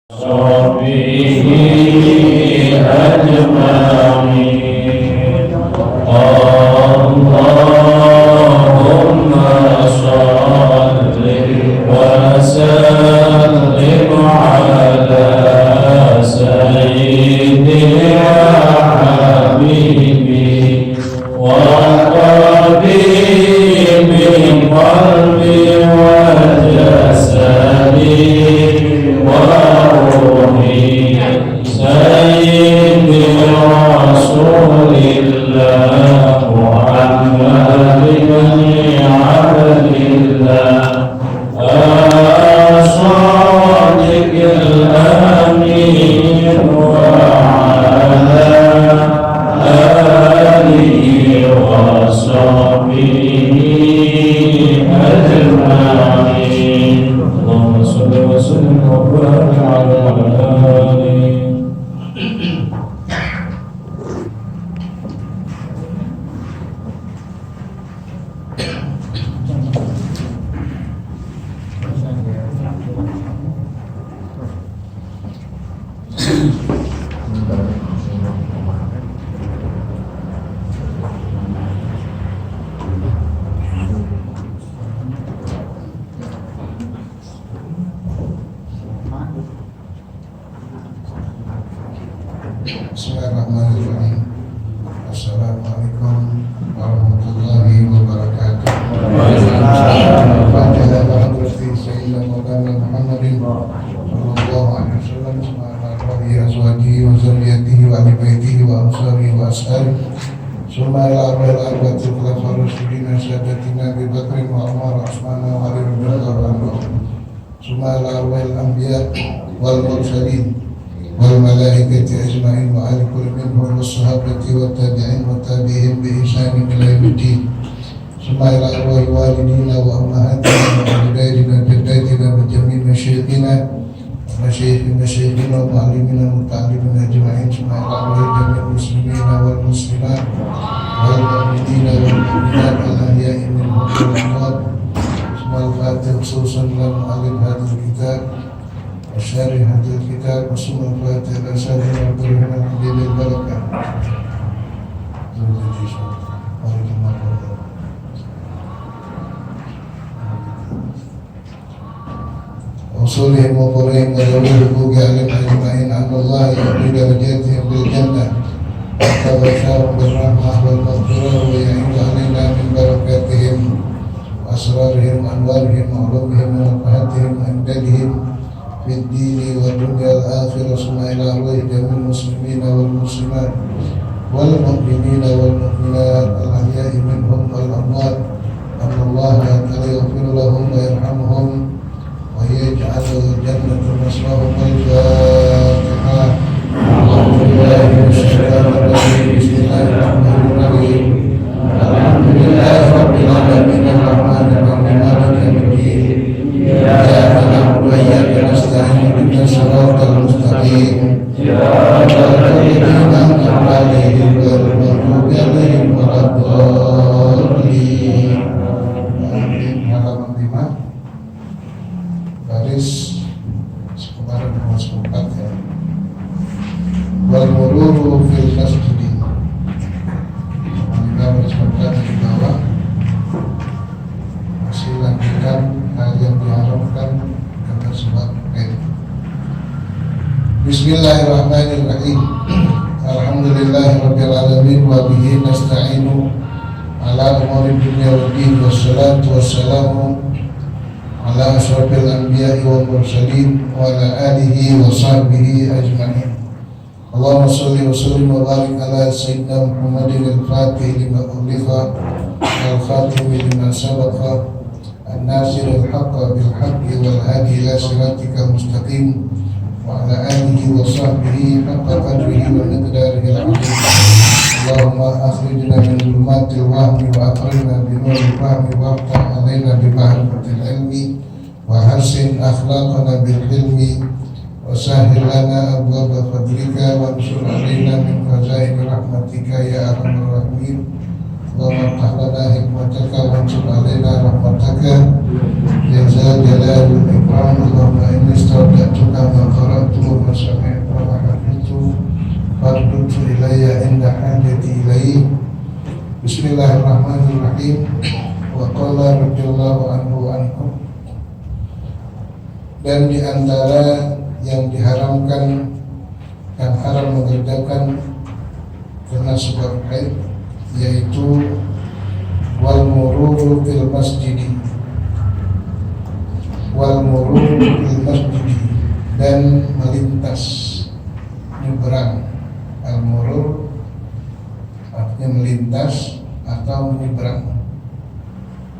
وصحبه أجمعين. اللهم صل وسلم على سيدي وحبيبي وقديم قلبي وجسدي وروحي سيدي رسول الله محمد بن عبد الله الصادق الأمين وعلى آله وصحبه أجمعين. اللهم صل وسلم وبارك على آله. Bismillahirrahmanirrahim. Assalamualaikum warahmatullahi wabarakatuh. Waalaikumsalam warahmatullahi والملائكة أجمعين وعلى كل منهم والصحابة والتابعين والتابعين بإحسان إلى يوم الدين. ثم إلى أرواح والدينا وأمهاتنا وأجدادنا وجداتنا وجميع مشايخنا ومشايخ مشايخنا ومعلمينا ومتعلمين أجمعين. ثم إلى أرواح جميع المسلمين والمسلمات والمؤمنين والمؤمنات الأحياء منهم والأموات. ثم الفاتحة خصوصا لمعلم هذا الكتاب وشارح هذا الكتاب وسمى الفاتحة إلى شارح وبرهنا حديد البركة. وصولهم وقرهم وذويه عليهم أجمعين أن الله يعلي درجاتهم بالجنة وتبشرهم بالرحمة والمغفرة ويعين علينا من بركاتهم وأسرارهم وأنوارهم وعلومهم ونفحاتهم وأمدادهم في الدين والدنيا الآخرة. ثم إلى أرواح جميع المسلمين والمسلمات والمؤمنين والمؤمنات الأحياء منهم والأموات أن الله تعالى يغفر لهم ويرحمهم ويجعل الجنة مسواهم. الفاتحة. أعوذ بالله من الشيطان الرجيم. بسم الله الرحمن الرحيم. الحمد لله رب العالمين الرحمن الرحيم مالك يوم الدين. إياك نعبد وإياك نستعين اهدنا الصراط المستقيم صراط الذين أنعمت عليهم غير المغضوب عليهم ولا الضالين. Amin. Halaman 5 baris kemarin baris 4 ya. Wal mururu fil masjid. Kita baris 4 di bawah. Masih lanjutkan hal yang diharamkan karena sebab Bismillahirrahmanirrahim. Alhamdulillahirabbil alamin wa bihi nasta'inu ala umuri dunya waddin wassalatu wassalamu ala asyrafil anbiya'i wal mursalin wa ala alihi wa sahbihi ajma'in. Allahumma shalli wa sallim wa barik ala sayyidina Muhammadin al-fatih lima ughliqa al-khatim lima sabaqa الناصر الحق بالحق والهادي إلى صراطك المستقيم وعلى آله وصحبه حق قدره ومقداره العظيم. اللهم أخرجنا من ظلمات الوهم وأكرمنا بنور الفهم وافتح علينا بمعرفة العلم وحسن أخلاقنا بالحلم وسهل لنا أبواب فضلك وانشر علينا من خزائن رحمتك يا أرحم الراحمين. اللهم افتح لنا حكمتك وانشر علينا رحمتك يا ذا الجلال والإكرام. اللهم إني استودعتك ما قرأت hajati ilaih. Bismillahirrahmanirrahim. Wa qala radhiyallahu anhu. Dan di antara yang diharamkan, yang haram mengerjakan karena sebab haid, yaitu wal mururu fil masjidi, dan melintas, menyeberang. Al murur artinya melintas atau menyeberang.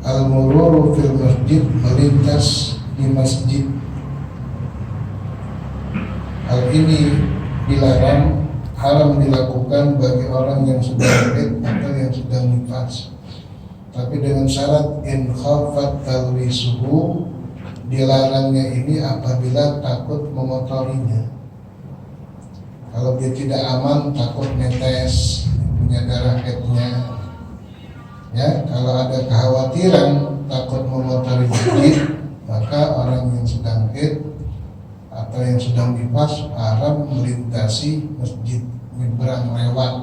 Al mururu fil masjid, melintas di masjid. Hal ini dilarang, haram dilakukan bagi orang yang sedang haid atau yang sedang nifas. Tapi dengan syarat in khafat talwisuhu, dilarangnya ini apabila takut memotorinya. Kalau dia tidak aman, takut netes, punya darah haidnya. Ya, kalau ada kekhawatiran takut memotori masjid, maka orang yang sedang haid atau yang sedang nifas haram melintasi masjid, menyeberang lewat.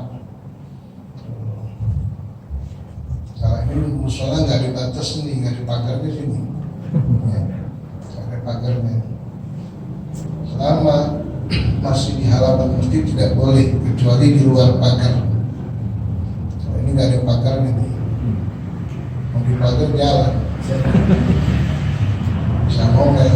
Kalau ini musola nggak dibatas nih, nggak dipagar di sini, ya, ada pagarnya. Selama masih di halaman masjid tidak boleh, kecuali di luar pagar. Kalau ini nggak ada pagar nih, mau dipagar jalan, bisa ngomel.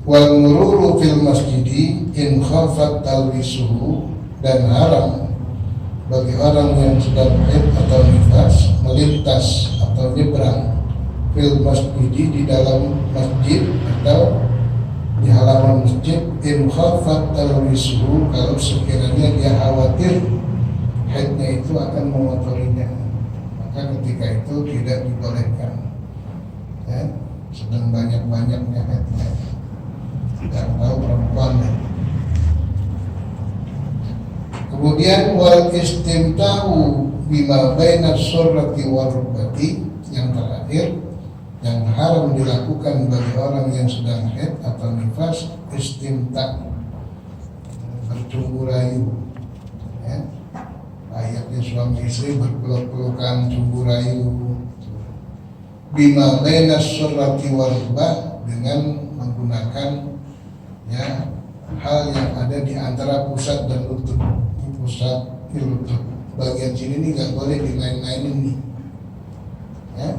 Wal mururu fil masjidi in khafat talwisuhu, dan haram bagi orang yang sedang haid atau nifas melintas atau nyebrang fil masjidi, di dalam masjid atau di halaman masjid, in khafat talwisuhu, kalau sekiranya dia khawatir haidnya itu akan memotorinya, maka ketika itu tidak dibolehkan. Ya, sedang banyak-banyaknya haidnya, tidak tahu perempuan. Kemudian wal istimta'u bima baina surrati wa rukbati, yang terakhir yang haram dilakukan bagi orang yang sedang haid atau nifas, istimta', bercumbu rayu. Ya, layaknya suami istri berpeluk-pelukan, cumbu rayu. Bima baina surrati wa rukbah, dengan menggunakan ya hal yang ada di antara pusat dan lutut. Pusat di lutut bagian sini nih nggak boleh dimain-mainin nih, ya.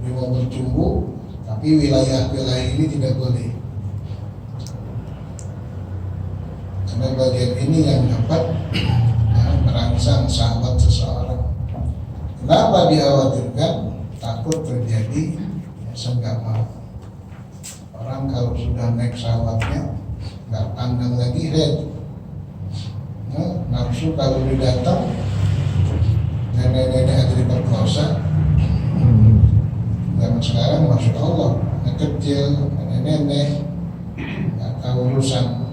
Dia mau bercumbu, tapi wilayah ini tidak boleh, karena bagian ini yang dapat ya, merangsang syahwat seseorang. Kenapa dikhawatirkan? Takut terjadi ya, senggama. Orang kalau sudah naik syahwatnya nggak pandang lagi haid. Nafsu kalau didatang, nenek-nenek aja diperkosa. Zaman sekarang masya Allah, anak kecil, nenek-nenek nggak tahu urusan.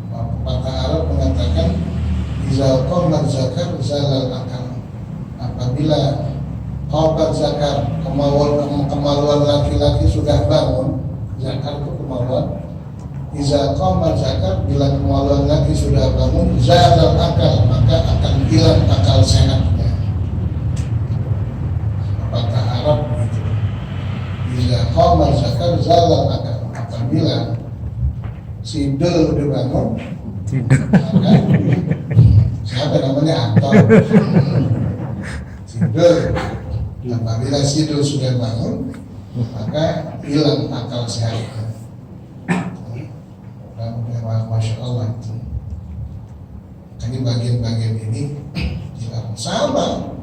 Pepatah Arab mengatakan izal qamat zakar zalal akal. Apabila qamat zakar, kemaluan laki-laki sudah bangun, zakar itu kemaluan. Iza qamat zakar, bila kemaluan laki sudah bangun, zalal akal, maka akan hilang akal sehatnya. Pepatah Arab begitu. Iza qamat zakar zalal akal, apabila si Dul udah bangun, maka siapa namanya Anton? Si Dul. Apabila si Dul sudah bangun, maka hilang akal sehatnya. Masya Allah itu. Ini bagian-bagian ini dilarang. Sama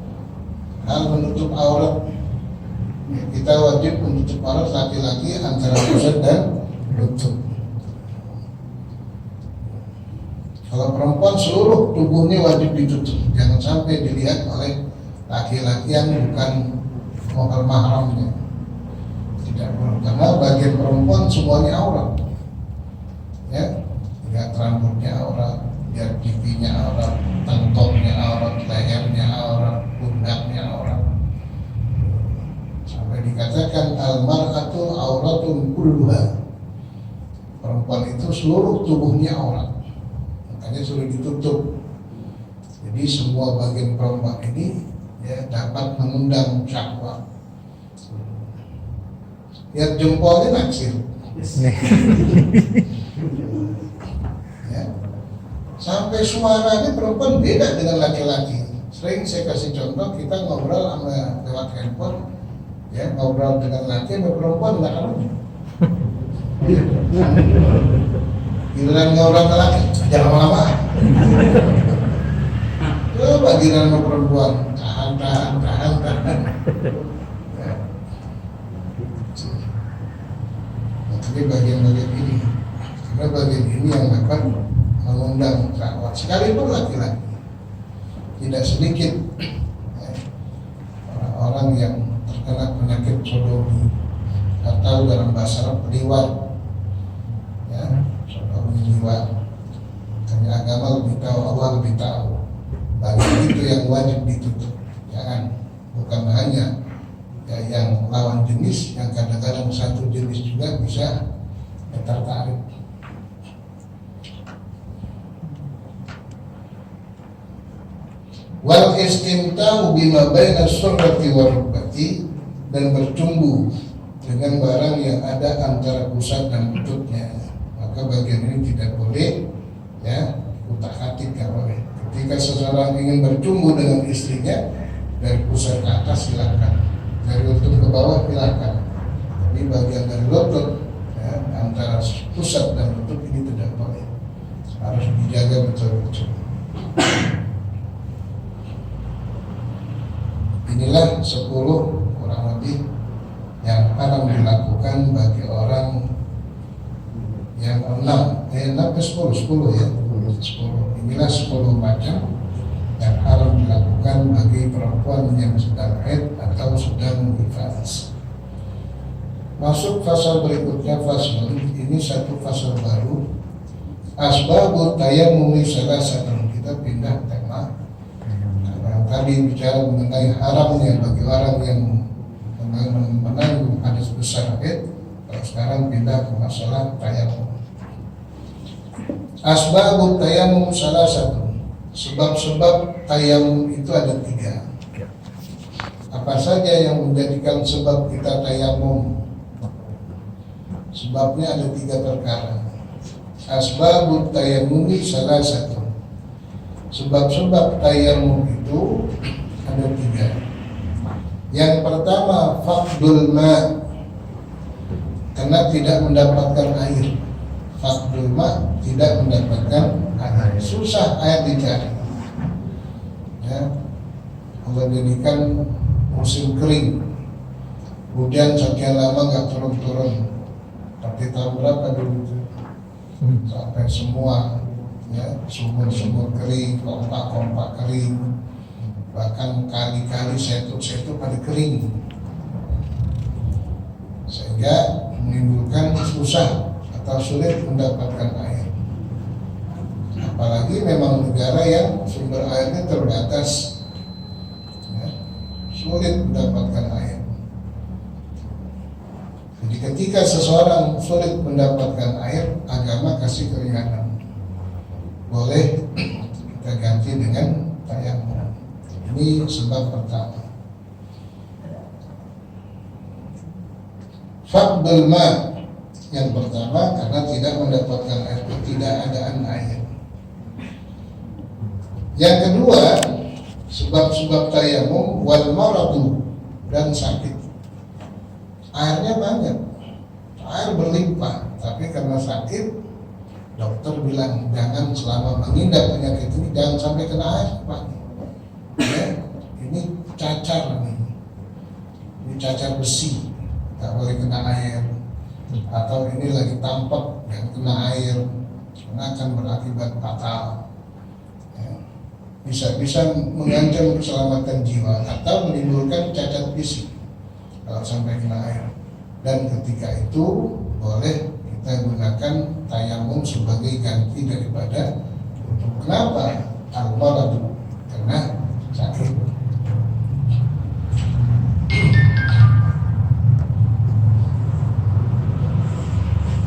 hal menutup aurat. Kita wajib menutup aurat laki-laki antara pusat dan lutut. Kalau perempuan seluruh tubuhnya wajib ditutup. Jangan sampai dilihat oleh laki-laki yang bukan mahramnya. Tidak boleh. Karena bagian perempuan semuanya aurat. Ya, lihat rambutnya aurat, lihat pipinya aurat, tengkoknya aurat, lehernya aurat, pundaknya aurat. Sampai dikatakan al-mar'atu auratun kulluha. Perempuan itu seluruh tubuhnya aurat. makanya sudah ditutup. Jadi semua bagian perempuan ini ya dapat mengundang syahwat. Lihat jempolnya naksir. Ya. Sampai suaranya perempuan beda dengan laki-laki. Sering saya kasih contoh, kita ngobrol sama lewat handphone, ya ngobrol dengan laki sama perempuan nggak karunya. Giliran ngobrol ke laki, jangan lama-lama. Coba giliran sama perempuan, tahan. Ya. Tapi bagian-bagian ini, karena bagian ini yang dapat mengundang syahwat. Sekalipun laki-laki, tidak sedikit ya, orang-orang yang terkena penyakit sodomi atau dalam bahasa Arab liwat, ya sodomi liwat. Karena agama lebih tahu, Allah lebih tahu. Bagian itu yang wajib ditutup, jangan bukan hanya ya, yang lawan jenis, yang kadang-kadang satu jenis juga bisa tertarik. Wal istimta'u bima baina surrati wa rukbati, dan bercumbu dengan barang yang ada antara pusat dan lututnya, maka bagian ini tidak boleh ya, utak-atik tidak boleh. Ketika seseorang ingin bercumbu dengan istrinya, dari pusat ke atas silakan, dari lutut ke bawah silakan, tapi bagian dari lutut ya, antara pusat dan lutut ini tidak boleh, harus dijaga betul-betul. Inilah 10 kurang lebih yang haram dilakukan bagi orang yang 6 ke 10 ya 10. Inilah 10 macam yang haram dilakukan bagi perempuan yang sedang haid atau sedang nifas. Masuk fasal berikutnya, fasal ini satu fasal baru, asbabut tayammumi salasatun. Kita pindah tema. Tadi bicara mengenai haramnya bagi orang yang menanggung hadis besar haid. Kalau sekarang pindah ke masalah tayamum. Asbabut tayamum salah satu. Sebab-sebab tayamum itu ada 3. Apa saja yang menjadikan sebab kita tayamum? Sebabnya ada 3 perkara. Asbabut tayamumi salah satu. Sebab-sebab tayamum itu ada 3. Yang pertama, faqdul ma, karena tidak mendapatkan air. Faqdul ma, tidak mendapatkan air. Susah air dicari. Ya, Allah jadikan musim kering, hujan sekian lama nggak turun-turun. Tapi tahun berapa dulu itu? Sampai semua ya, sumur-sumur kering, kompak-kompak kering, bahkan kali-kali setuk-setuk pada kering, sehingga menimbulkan susah atau sulit mendapatkan air. Apalagi memang negara yang sumber airnya terbatas ya, sulit mendapatkan air. Jadi ketika seseorang sulit mendapatkan air, agama kasih keringanan. Boleh kita ganti dengan tayamum. Ini sebab pertama. Faqdul ma, yang pertama karena tidak mendapatkan air, ketidakadaan air. Yang kedua, sebab-sebab tayamum wal maradu, dan sakit. Airnya banyak, air berlimpah, tapi karena sakit, dokter bilang jangan selama mengidap penyakit ini jangan sampai kena air, Pak. Ya, ini cacar nih, ini cacar besi, nggak boleh kena air. Atau ini lagi tampak yang kena air, karena akan berakibat fatal. Ya, bisa mengancam keselamatan jiwa atau menimbulkan cacat fisik kalau sampai kena air. Dan ketika itu boleh kita gunakan tayamum sebagai ganti daripada wudu. Kenapa? Al-maradu, karena sakit.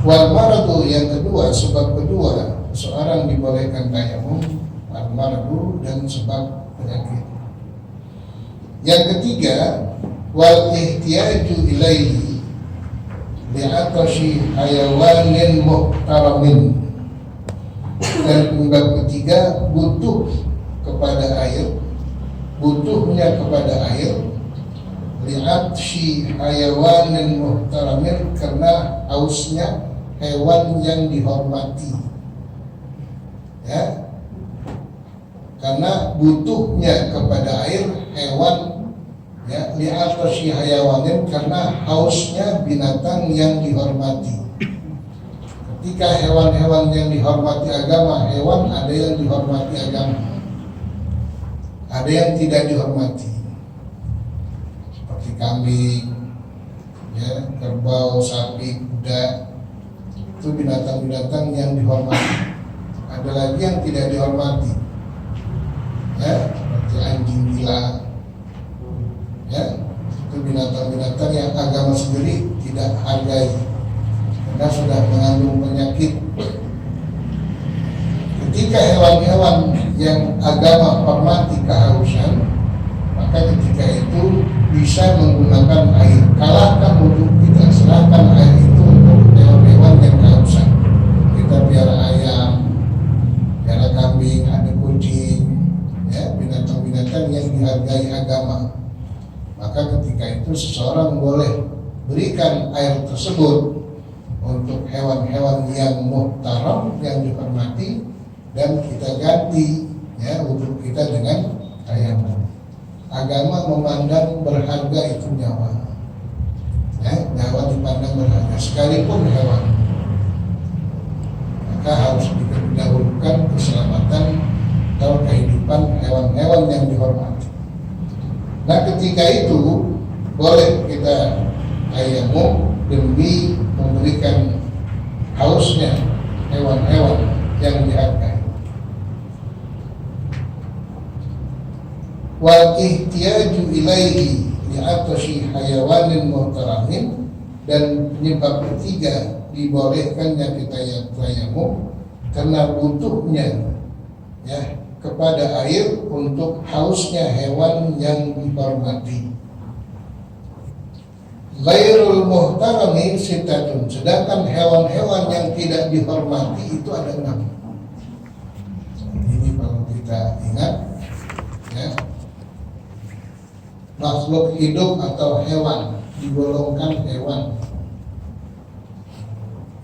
Wal maradu, yang kedua, sebab kedua, seseorang dibolehkan tayamum al-maradu dan sebab penyakit. Yang ketiga, wal ihtiyaju ilaihi li'atashi hayawanin muhtaramin. Dan penyebab ketiga, butuhnya kepada air li'atshi hayawanin muhtaramin, karena hausnya hewan yang dihormati. Ya, karena butuhnya kepada air hewan, ya, li'atshi hayawanin, karena hausnya binatang yang dihormati. Ketika hewan-hewan yang dihormati agama, hewan ada yang dihormati agama, ada yang tidak dihormati, seperti kambing, ya, kerbau, sapi, kuda, itu binatang-binatang yang dihormati. Ada lagi yang tidak dihormati, ya, seperti anjing gila, ya, itu binatang-binatang yang agama sendiri tidak hargai karena sudah mengandung penyakit. Ketika hewan-hewan yang agama hormati kehausan, maka ketika itu bisa menggunakan air. Kalahkan wudhu kita, serahkan air itu untuk hewan-hewan yang kehausan. Kita piara ayam, piara kambing, ada kucing, ya, binatang-binatang yang dihargai agama. Maka ketika itu seseorang boleh berikan air tersebut untuk hewan-hewan yang muhtaram, yang dihormati, dan kita ganti, ya, wudhu kita dengan tayamum. Agama memandang berharga itu nyawa, ya, nyawa dipandang berharga sekalipun hewan. Maka harus didahulukan keselamatan atau kehidupan hewan-hewan yang dihormati. Nah, ketika itu boleh kita tayamum demi memberikan hausnya hewan-hewan yang dihargai. Wal ihtiyaju ilaihi li'atashi hayawanin muhtaramin. Dan penyebab ketiga dibolehkannya kita yang tayamum karena butuhnya, ya, kepada air untuk hausnya hewan yang dihormati. Ghairul muhtarami sitatun, sedangkan hewan-hewan yang tidak dihormati itu ada 6. Ini perlu kita ingat, ya. Makhluk hidup atau hewan digolongkan hewan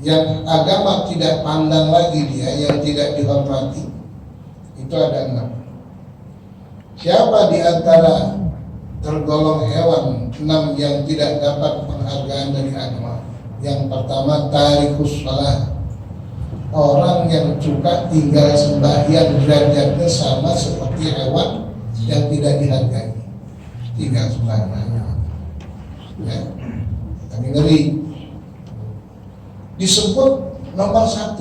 yang agama tidak pandang lagi dia, yang tidak dihormati, itu ada 6. Siapa di antara tergolong hewan 6 yang tidak dapat penghargaan dari agama? Yang pertama, tarikus shalah, orang yang suka tinggal sembahyang, derajatnya sama seperti hewan yang tidak dihargai, tinggal sembahyang, ya. Kami ngeri. Disebut nomor 1,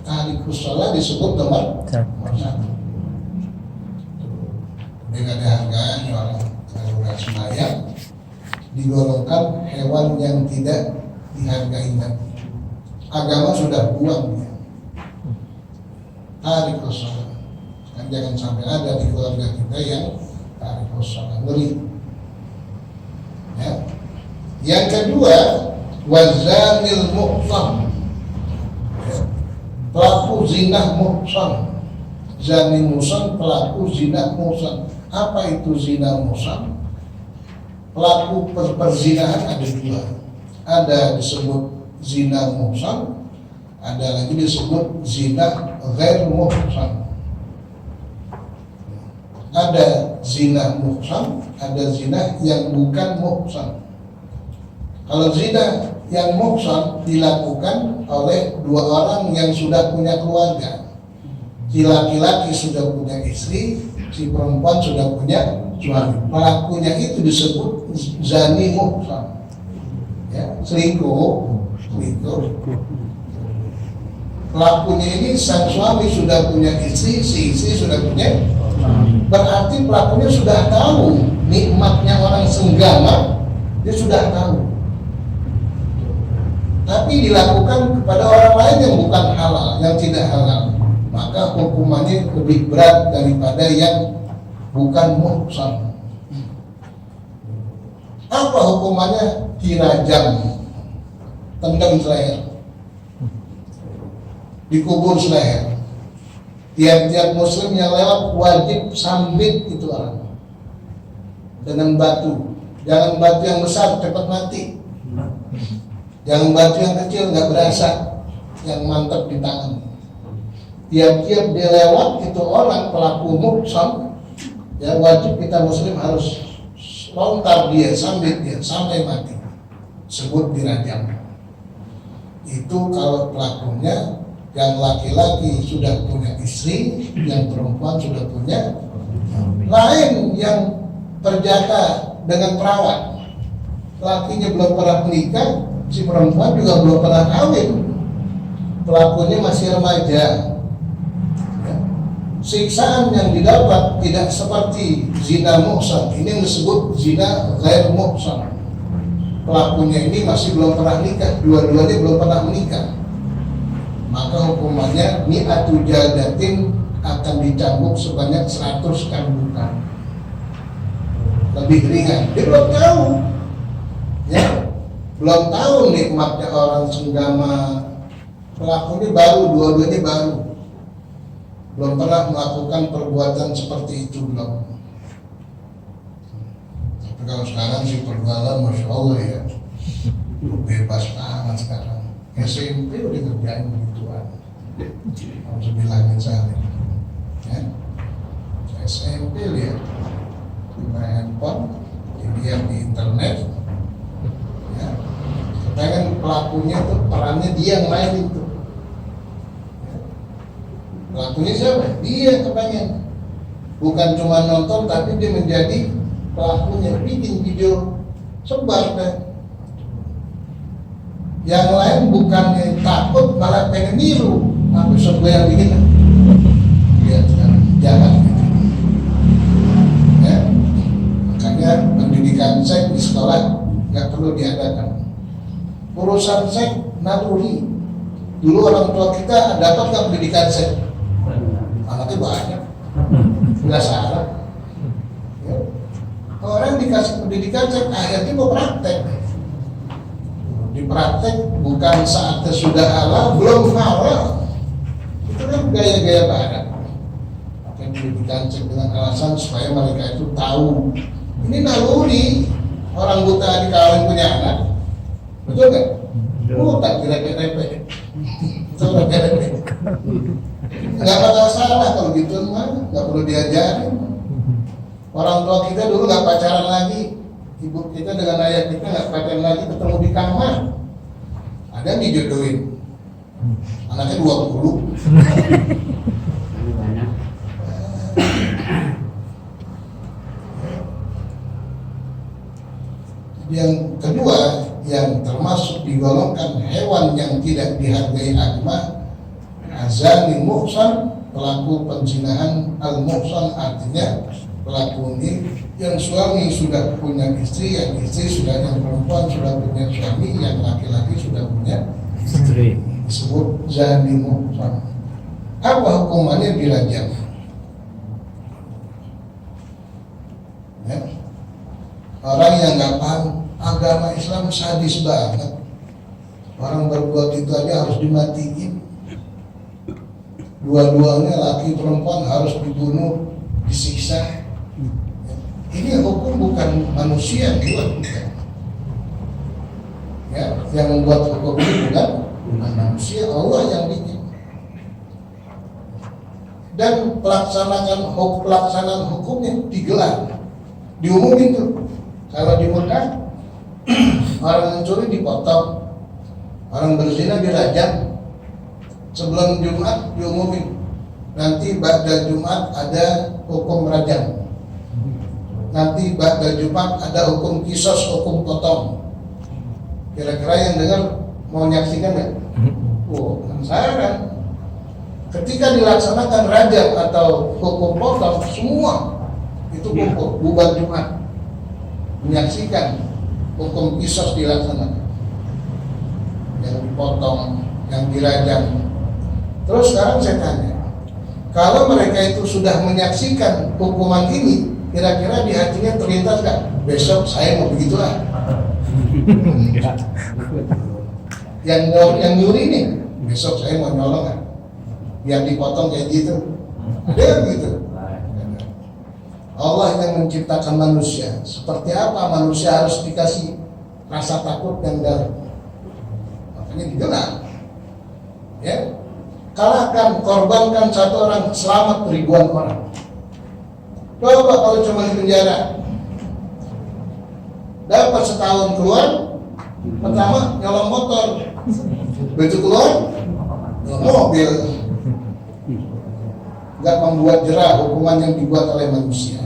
tarikus shalah disebut nomor 1. Dengan harganya orang sembahyang digolongkan hewan yang tidak dihargai lagi. Agama sudah buang dia. Tarikus shalah. Kan jangan sampai ada di keluarga kita yang tarikus shalah, ngeri. Ya. Yang kedua, wazanil muhsan, pelaku zina muhsan. Zani muhsan, pelaku zina muhsan. Apa itu zina muhsan? Pelaku perzinahan ada 2. Ada disebut zina muhsan, ada lagi disebut zina ghair muhsan. Ada zina muhsan, ada zina yang bukan muhsan. Kalau zina yang muhsan dilakukan oleh 2 orang yang sudah punya keluarga. Si laki-laki sudah punya istri, si perempuan sudah punya suami. Pelakunya itu disebut zani muhsan, ya, selingkuh. Pelakunya ini sang suami sudah punya istri, si istri sudah punya. Berarti pelakunya sudah tahu nikmatnya orang senggama, dia sudah tahu. tapi dilakukan kepada orang lain yang bukan halal, yang tidak halal, maka hukumannya lebih berat daripada yang bukan muhsan. Apa hukumannya? Dirajam, tendang seleher, dikubur seleher. Tiap-tiap muslim yang lewat wajib sambit itu orang dengan batu. Jangan batu yang besar cepat mati, jangan batu yang kecil nggak berasa, yang mantap di tangan. Tiap-tiap dia lewat itu orang pelaku muhsan, yang wajib kita muslim harus lontar dia, sambit dia sampai mati, sebut dirajam. Itu kalau pelakunya yang laki-laki sudah punya istri, yang perempuan sudah punya. Lain yang perjaka dengan perawat, lakinya belum pernah menikah, si perempuan juga belum pernah kawin, pelakunya masih remaja. Siksaan yang didapat tidak seperti zina muhsan. Ini yang disebut zina ghair muhsan. Pelakunya ini masih belum pernah nikah, dua-duanya belum pernah menikah, maka hukumannya mi'atu jadatin, akan dicambuk sebanyak 100 cambukan. Lebih ringan. Dia belum tahu, ya, belum tahu nikmatnya orang senggama. Pelakunya baru, dua-duanya baru, belum pernah melakukan perbuatan seperti itu, belum. Tapi kalau sekarang sih perbuatan, masya Allah ya, bebas banget sekarang. SMP udah ngerjain begituan. Harus bilangin saya, ya. SMP lihat di handphone, dilihat di internet, ya. Kepengen pelakunya tuh perannya dia yang main itu. Pelakunya siapa? Dia kepengen. Bukan cuma nonton, tapi dia menjadi pelakunya, bikin video, sebar deh. Yang lain bukannya takut, malah pengen niru. Tapi sebuah yang bikin, lihat sekarang jahat gitu. Ya. Makanya pendidikan seks di sekolah nggak perlu diadakan. Urusan seks naluri. Dulu orang tua kita dapat nggak pendidikan seks? Anaknya banyak, nggak salah. Ya. Orang dikasih pendidikan seks, akhirnya mau praktek. Dipraktek bukan saatnya sudah halal, belum halal. Itu kan gaya-gaya barat. Pakai pendidikan seks dengan alasan supaya mereka itu tahu ini naluri. Orang buta dikawin punya anak, betul nggak? Buta direpek-repek, itu repek-repek. Nggak bakal salah kalau gitu, mah nggak perlu diajarin. Orang tua kita dulu nggak pacaran lagi, ibu kita dengan ayah kita nggak pacaran lagi, ketemu di kamar, ada yang dijodohin, anaknya 20. Yang kedua, yang termasuk digolongkan hewan yang tidak dihargai agama, azani muhsan, pelaku penzinahan al-muhsan, artinya pelaku ini yang suami sudah punya istri, yang istri sudah, yang perempuan sudah punya suami, yang laki-laki sudah punya istri, disebut zani muhsan. Apa hukumannya? Dirajam. Ya. Orang yang nggak paham agama Islam sadis banget. Orang berbuat itu aja harus dimatiin. Dua-duanya laki perempuan harus dibunuh, disiksa. Ini hukum bukan manusia yang buat, bukan. Ya, yang membuat hukum ini bukan manusia, Allah yang bikin. Dan pelaksanaan hukumnya digelar, diumumin tuh. Kalau di Mekah, orang mencuri dipotong, orang berzina dirajam. Sebelum Jumat diumumin, nanti ba'da Jumat ada hukum rajam, nanti ba'da Jumat ada hukum kisos, hukum potong. Kira-kira yang dengar mau nyaksikan nggak? Oh, penasaran. Ketika dilaksanakan rajam atau hukum potong, semua itu kumpul bubar Jumat menyaksikan hukum kisos dilaksanakan. yang dipotong, yang dirajam. Terus sekarang saya tanya, kalau mereka itu sudah menyaksikan hukuman ini, kira-kira di hatinya terlintas gak? Besok saya mau begitulah. Yang nyuri nih, besok saya mau nyolong kan? Biar dipotong kayak gitu. Ada yang begitu. Allah yang menciptakan manusia. Seperti apa manusia harus dikasih rasa takut yang dalam? Makanya digelar. Ya, kalahkan, korbankan satu orang, selamat ribuan orang. Coba kalau cuma di penjara, dapat setahun keluar, pertama nyolong motor, begitu keluar mobil. Gak membuat jerah hukuman yang dibuat oleh manusia.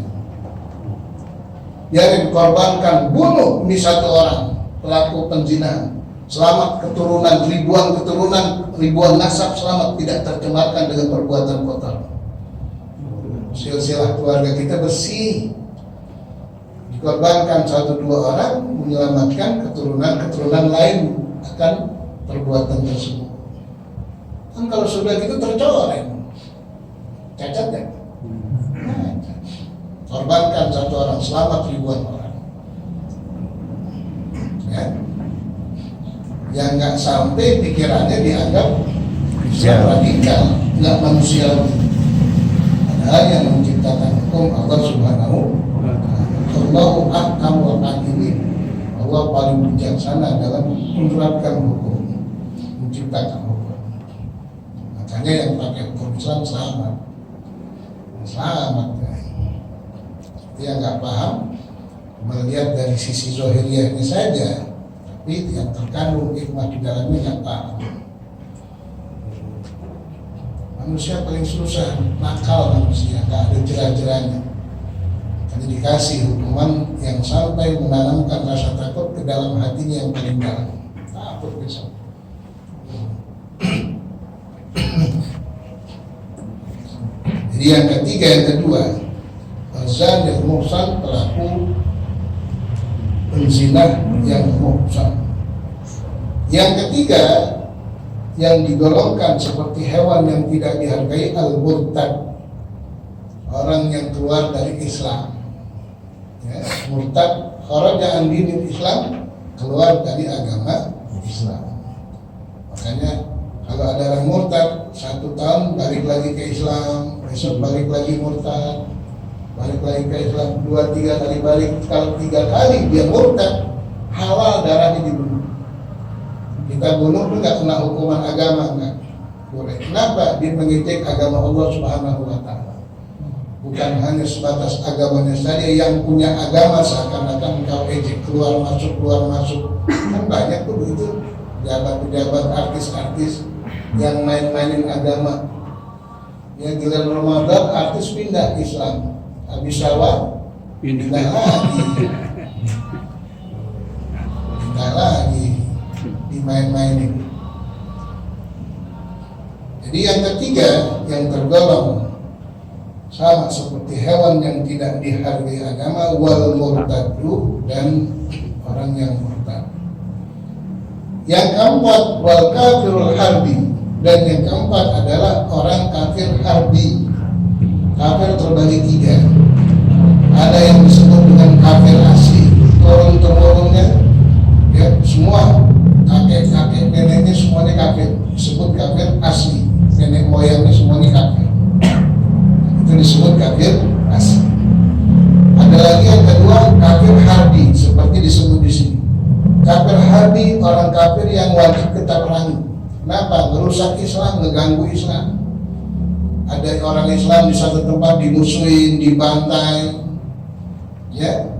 Biarin korbankan, bunuh ini satu orang pelaku penzinahan, selamat keturunan, ribuan nasab selamat, tidak tercemarkan dengan perbuatan kotor. Silsilah keluarga kita bersih. Dikorbankan satu dua orang, menyelamatkan keturunan lain akan perbuatan tersebut. Kan kalau sudah gitu tercoreng, cacat kan? Korbankan satu orang, selamat ribuan orang. Ya. Yang nggak sampai pikirannya dianggap radikal, nggak manusiawi. Padahal yang menciptakan hukum Allah Subhanahu wa Ta'ala. Allahu Akbar Hakimin. Allah paling bijaksana dalam menerapkan hukum, menciptakan hukum. Makanya yang pakai hukum Islam selamat. Yang nggak paham melihat dari sisi zahiriyahnya saja, tapi yang terkandung hikmah di dalamnya nggak paham. Manusia paling susah, nakal manusia, nggak ada jerah-jerahnya. Jadi dikasih hukuman yang sampai menanamkan rasa takut ke dalam hatinya yang paling dalam. Takut besok. Jadi yang ketiga, yang kedua, azan yang muhsan, pelaku penzina yang muhsan. Yang ketiga, yang digolongkan seperti hewan yang tidak dihargai, al-murtad, orang yang keluar dari Islam. Ya, murtad, kharaja an dinil Islam, keluar dari agama Islam. Makanya kalau ada orang murtad 1 tahun balik lagi ke Islam, besok balik lagi murtad, balik lagi ke Islam, 2-3 kali balik. Kalau 3 kali dia murtad, halal darahnya dibunuh. Kita bunuh itu nggak kena hukuman agama, nggak boleh. Kenapa? Dia mengejek agama Allah Subhanahu wa Ta'ala. Bukan hanya sebatas agamanya saja, yang punya agama seakan-akan kau ejek, keluar masuk. Kan banyak tuh begitu, pejabat-pejabat, artis-artis yang main-mainin agama. Ya, giliran Ramadan artis pindah Islam, habis syawal pindah lagi dimain-mainin. Jadi yang ketiga yang tergolong sama seperti hewan yang tidak dihargai agama, wal murtadu, dan orang yang murtad. Yang keempat, wal kafirul harbi, dan yang keempat adalah orang kafir harbi. Kafir terbagi 3. Ada yang disebut dengan kafir asli, turun-temurunnya, ya, semua kakek-kakek neneknya semuanya kafir, disebut kafir asli, nenek moyangnya semuanya kafir, itu disebut kafir asli. Ada lagi yang kedua, kafir harbi, seperti disebut di sini. Kafir harbi, orang kafir yang wajib kita perangi. Kenapa? Merusak Islam, mengganggu Islam. Ada orang Islam di satu tempat dimusuhin, dibantai, ya,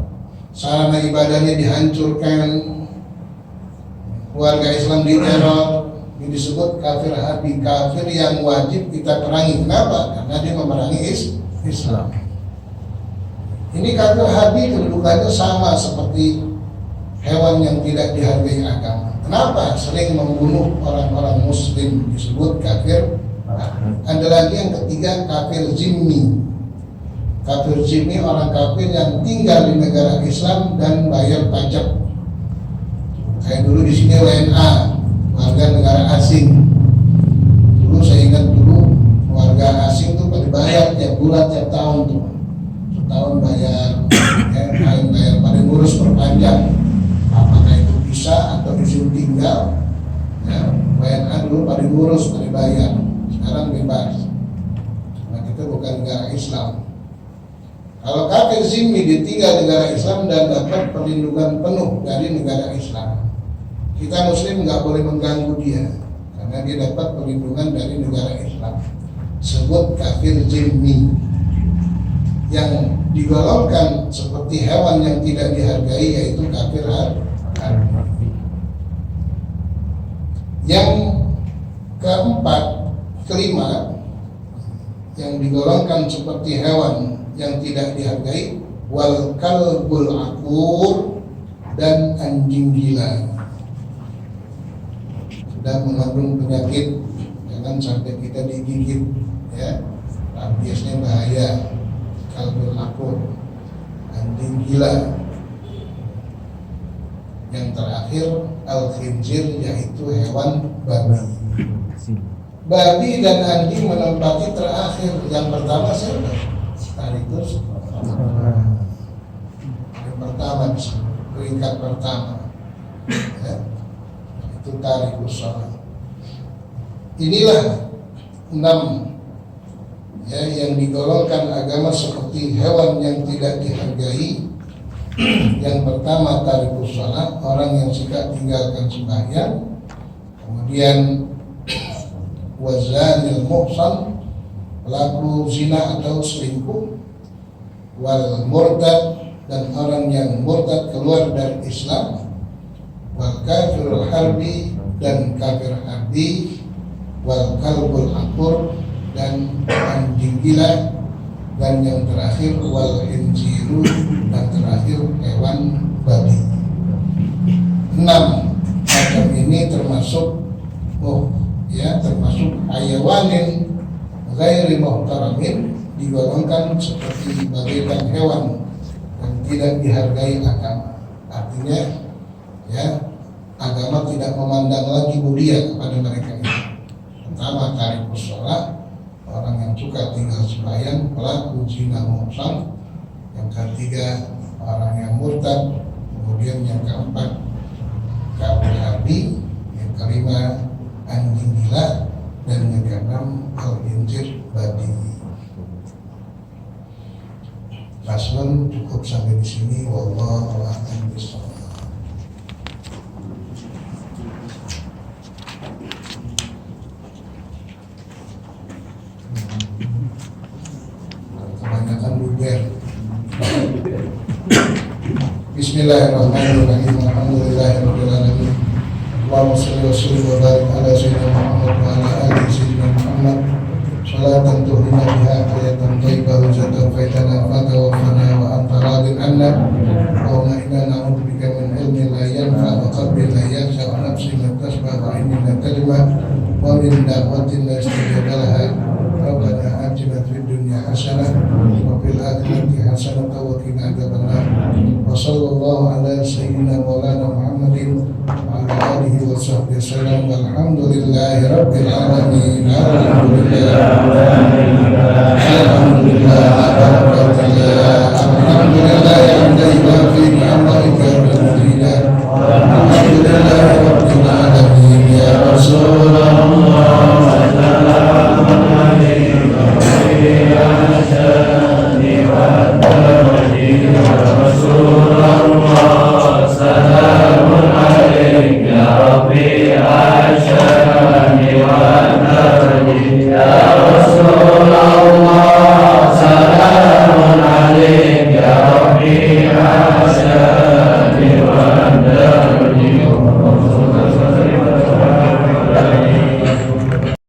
sarana ibadahnya dihancurkan, keluarga Islam diteror, ini disebut kafir harbi, kafir yang wajib kita perangi. Kenapa? Karena dia memerangi Islam. Ini kafir harbi kedudukannya sama seperti hewan yang tidak dihargai agama. Kenapa? Sering membunuh orang-orang muslim, disebut kafir. Ada lagi yang ketiga, kafir zimmi. Kafir zimmi, orang kafir yang tinggal di negara Islam dan bayar pajak. Kayak dulu di sini WNA, warga negara asing. Dulu saya ingat dulu warga asing tuh dibayar tiap bulan, tiap tahun tuh, setahun bayar, ya, bayar pada ngurus perpanjang, apakah itu bisa atau disuruh tinggal, ya, WNA dulu pada ngurus, pada bayar, sekarang bebas. Nah kita bukan negara Islam. Kalau kafir zimmi ditinggal negara Islam dan dapat perlindungan penuh dari negara Islam, kita Muslim nggak boleh mengganggu dia karena dia dapat perlindungan dari negara Islam. Sebut kafir zimmi. Yang digolongkan seperti hewan yang tidak dihargai yaitu kafir harbi. Yang kelima yang digolongkan seperti hewan yang tidak dihargai, wal kalbul akur, dan anjing gila. Sudah mengandung penyakit, jangan sampai kita digigit, ya, rabiesnya bahaya. Kalbul akur, anjing gila. Yang terakhir al-khinzir, yaitu hewan babi. Babi dan anjing menempati terakhir. Yang pertama siapa? Tarikus. Yang pertama, peringkat pertama, ya, itu tarikus sholat. Inilah 6, ya, yang digolongkan agama seperti hewan yang tidak dihargai. Yang pertama tarikus sholat, orang yang suka tinggalkan sembahyang. Kemudian wazanil muhsan, pelaku zina atau selingkuh. Wal murtad, dan orang yang murtad keluar dari Islam. Wal kafirul harbi, dan kafir harbi. Wal kalbul akur, dan anjing gila. Dan yang terakhir wal khinziru, dan terakhir hewan babi. 6 macam ini termasuk termasuk hayawanin ghairi muhtaramin, digolongkan seperti bagaikan hewan yang tidak dihargai agama. Artinya, ya, agama tidak memandang lagi mulia kepada mereka ini. Pertama tarikus sholat, orang yang suka tinggal sembahyang, pelaku zina muhsan. Yang ketiga orang yang murtad. Kemudian yang keempat kafir harbi. Yang kelima anjing gila. Dan yang keenam al-khinzir, babi. Paslon cukup sampai di sini. Wallahu a'lam bishawab. Kebanyakan luber. Bismillahirrahmanirrahim. Alhamdulillahirabbil alamin. Allahumma shalli wa sallim wa barik ala sayyidina Muhammad wa ala ali sayyidina Muhammad. Salatan tuhina biha hayatan thayyibah hujatan faitana fatawafana wa anta radin anna. Allahumma inna na'udzubika min ilmin la yanfa wa qalbin la yakhsha wa nafsin la tasbah wa ilmin la tadma wa min da'watin la istajaba laha. Rabbana atina fid dunya hasanah wa fil akhirati hasanah wa qina adzabannar. Wa sallallahu ala sayyidina maulana Muhammadin wa ala alihi wa sahbihi wasallam. Walhamdulillahi rabbil alamin. Alhamdulillah, alhamdulillah hamdan yuwafi ni'amahu wa yukafi. Alhamdulillah rabbil alamin. Ya Rasulullah